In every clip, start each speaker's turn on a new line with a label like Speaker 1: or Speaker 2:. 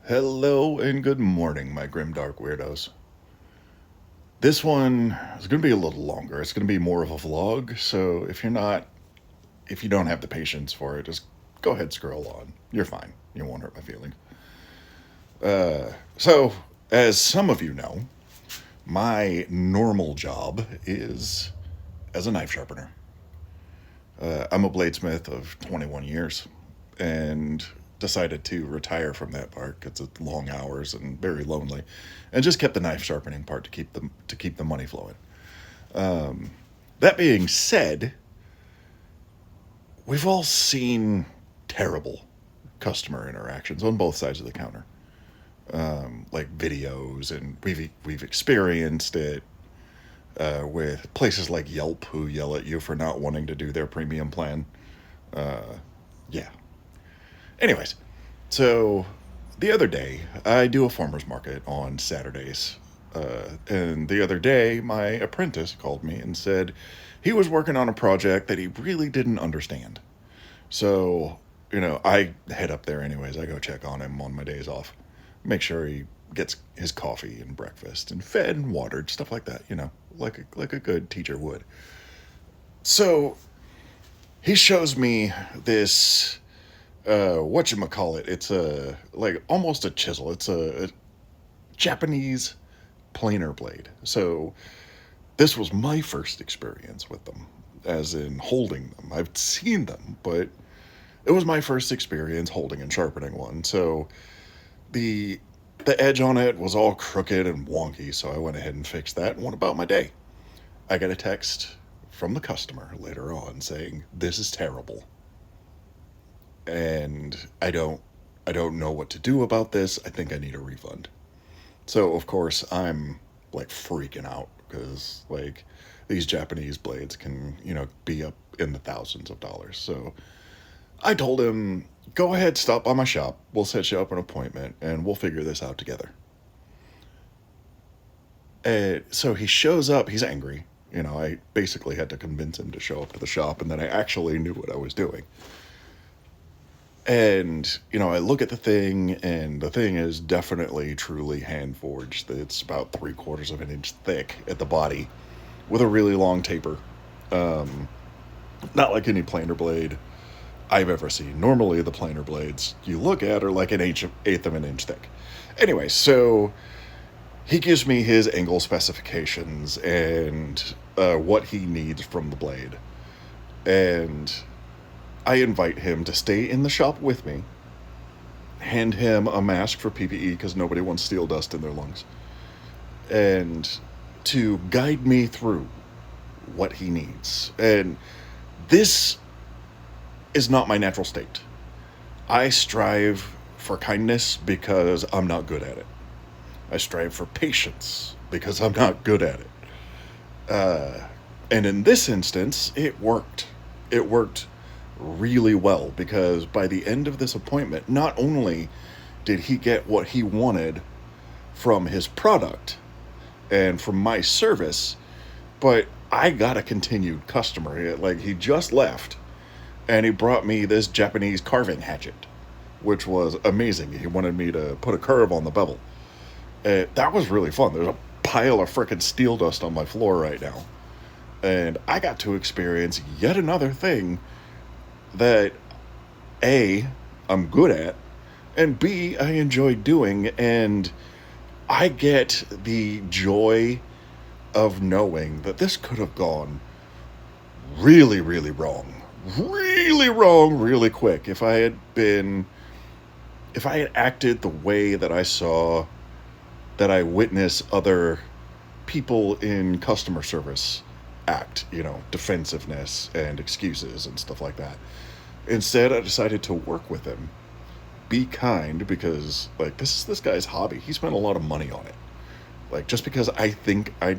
Speaker 1: Hello and good morning, my grim dark weirdos. This one is going to be a little longer. It's going to be more of a vlog, so if you don't have the patience for it, just go ahead, scroll on. You're fine. You won't hurt my feelings. So, as some of you know, my normal job is as a knife sharpener. I'm a bladesmith of 21 years, and decided to retire from that part because it's long hours and very lonely, and just kept the knife sharpening part to keep the money flowing. That being said, we've all seen terrible customer interactions on both sides of the counter, like videos, and we've experienced it with places like Yelp who yell at you for not wanting to do their premium plan. Yeah. Anyways, so the other day, I do a farmer's market on Saturdays. And the other day, my apprentice called me and said he was working on a project that he really didn't understand. So, I head up there anyways. I go check on him on my days off, make sure he gets his coffee and breakfast and fed and watered, stuff like that, like a good teacher would. So he shows me this whatchamacallit. It's a like almost a chisel. It's a Japanese planer blade. So this was my first experience with them, as in holding them. I've seen them, but it was my first experience holding and sharpening one. So the the edge on it was all crooked and wonky, so I went ahead and fixed that and went about my day. I got a text from the customer later on saying this is terrible, and I don't know what to do about this. I think I need a refund. So of course I'm like freaking out because like these Japanese blades can, be up in the thousands of dollars. So I told him, go ahead, stop by my shop. We'll set you up an appointment and we'll figure this out together. And so he shows up, he's angry. I basically had to convince him to show up to the shop and that I actually knew what I was doing. And, I look at the thing, and the thing is definitely truly hand forged. It's about 3/4 of an inch thick at the body with a really long taper. Not like any planer blade I've ever seen. Normally, the planer blades you look at are like eighth of an inch thick. Anyway, so he gives me his angle specifications and what he needs from the blade. And I invite him to stay in the shop with me, hand him a mask for PPE because nobody wants steel dust in their lungs, and to guide me through what he needs. And this is not my natural state. I strive for kindness because I'm not good at it. I strive for patience because I'm not good at it. And in this instance, it worked. It worked really well because by the end of this appointment, not only did he get what he wanted from his product and from my service, but I got a continued customer. Like he just left and he brought me this Japanese carving hatchet, which was amazing. He wanted me to put a curve on the bevel. That was really fun. There's a pile of frickin' steel dust on my floor right now. And I got to experience yet another thing that A, I'm good at, and B, I enjoy doing, and I get the joy of knowing that this could have gone really, really wrong. Really wrong, really quick. If I had acted the way that that I witness other people in customer service act, defensiveness and excuses and stuff like that. Instead, I decided to work with him, be kind, because like this is this guy's hobby. He spent a lot of money on it. Like just because I think I,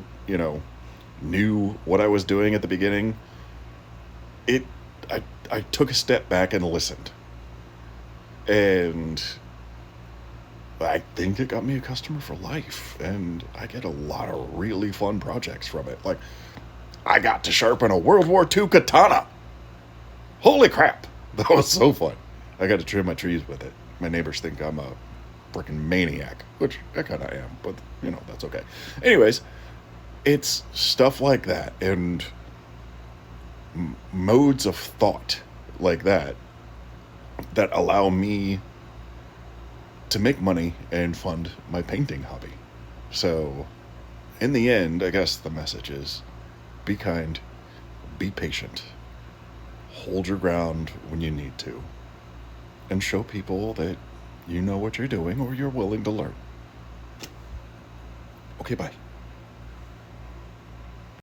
Speaker 1: knew what I was doing at the beginning, it I took a step back and listened. And I think it got me a customer for life, and I get a lot of really fun projects from it. Like I got to sharpen a World War II katana. Holy crap. That was so fun. I got to trim my trees with it. My neighbors think I'm a freaking maniac, which I kind of am, but that's okay. Anyways, it's stuff like that and modes of thought like that allow me to make money and fund my painting hobby. So, in the end, I guess the message is be kind, be patient, hold your ground when you need to, and show people that you know what you're doing or you're willing to learn. Okay, bye.